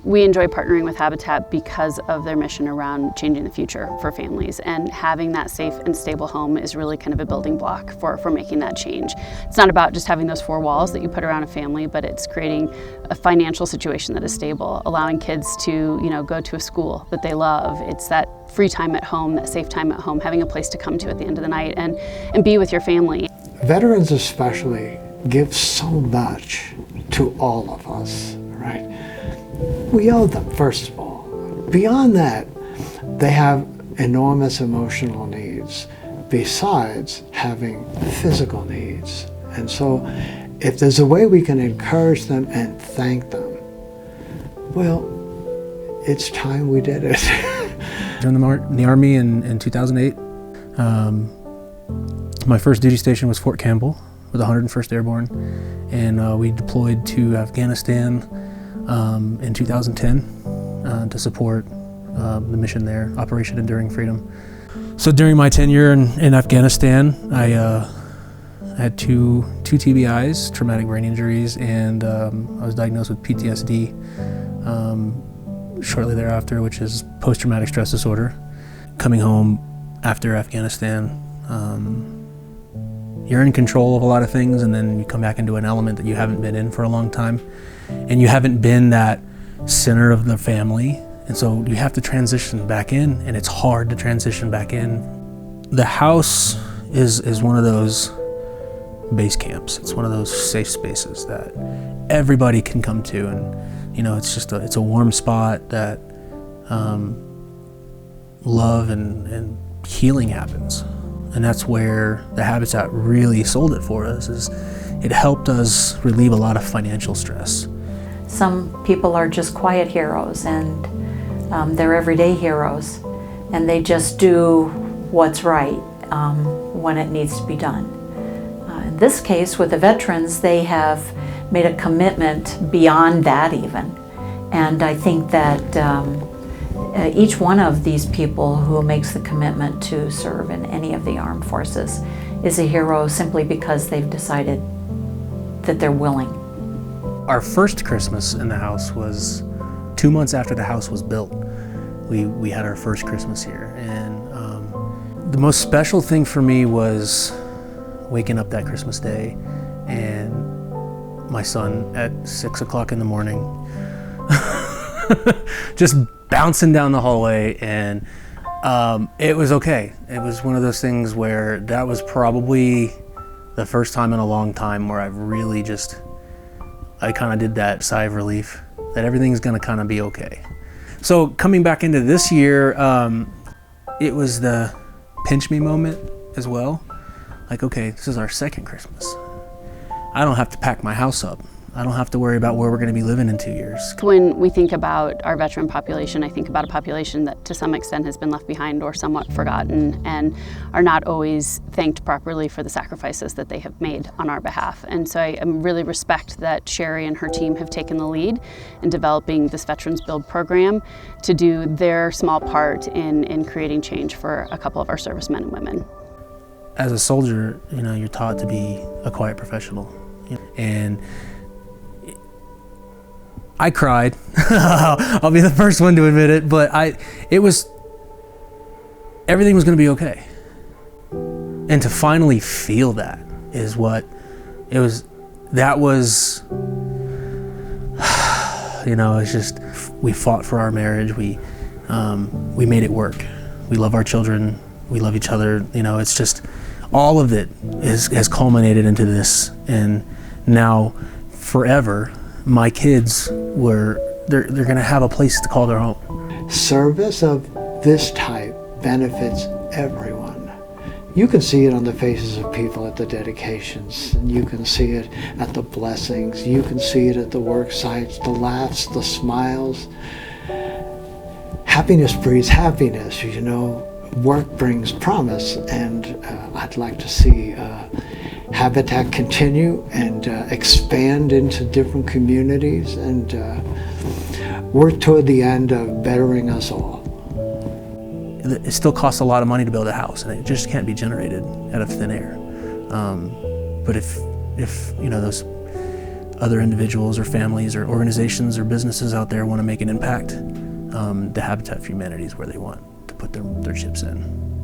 we enjoy partnering with Habitat because of their mission around changing the future for families, and having that safe and stable home is really kind of a building block for making that change. It's not about just having those four walls that you put around a family, but it's creating a financial situation that is stable, allowing kids to, go to a school that they love. It's that free time at home, that safe time at home, having a place to come to at the end of the night and be with your family. Veterans especially give so much to all of us, right? We owe them, first of all. Beyond that, they have enormous emotional needs besides having physical needs. And so if there's a way we can encourage them and thank them, well, it's time we did it. Joined the Army in 2008. My first duty station was Fort Campbell with 101st Airborne, and we deployed to Afghanistan in 2010 to support the mission there, Operation Enduring Freedom. So during my tenure in Afghanistan, I had two TBIs, traumatic brain injuries, and I was diagnosed with PTSD shortly thereafter, which is post-traumatic stress disorder. Coming home after Afghanistan, you're in control of a lot of things, and then you come back into an element that you haven't been in for a long time, and you haven't been that center of the family, and so you have to transition back in, and it's hard to transition back in. The house is one of those base camps. It's one of those safe spaces that everybody can come to, and it's a warm spot that love and healing happens. And that's where the Habitat really sold it for us, is it helped us relieve a lot of financial stress. Some people are just quiet heroes, and they're everyday heroes, and they just do what's right when it needs to be done. In this case, with the veterans, they have made a commitment beyond that even. And I think that each one of these people who makes the commitment to serve in any of the armed forces is a hero simply because they've decided that they're willing. Our first Christmas in the house was 2 months after the house was built. We had our first Christmas here, and the most special thing for me was waking up that Christmas day and my son at 6 o'clock in the morning just bouncing down the hallway, and it was okay. It was one of those things where that was probably the first time in a long time where I kind of did that sigh of relief that everything's gonna kind of be okay. So coming back into this year, it was the pinch me moment as well. Like, okay, this is our second Christmas. I don't have to pack my house up. I don't have to worry about where we're going to be living in 2 years. When we think about our veteran population, I think about a population that to some extent has been left behind or somewhat forgotten, and are not always thanked properly for the sacrifices that they have made on our behalf. And so I really respect that Sherry and her team have taken the lead in developing this Veterans Build program to do their small part in creating change for a couple of our servicemen and women. As a soldier, you're taught to be a quiet professional, and I cried. I'll be the first one to admit it, but everything was going to be okay. And to finally feel that is what it was. That was, it's just, we fought for our marriage. We made it work. We love our children. We love each other. It's just, all of it has culminated into this, and now forever my kids they're going to have a place to call their home. Service of this type benefits everyone. You can see it on the faces of people at the dedications, and you can see it at the blessings, you can see it at the work sites, the laughs, the smiles. Happiness breeds happiness, work brings promise, and I'd like to see Habitat continue and expand into different communities and work toward the end of bettering us all. It still costs a lot of money to build a house, and it just can't be generated out of thin air. But if those other individuals or families or organizations or businesses out there want to make an impact, the Habitat for Humanity is where they want to put their chips in.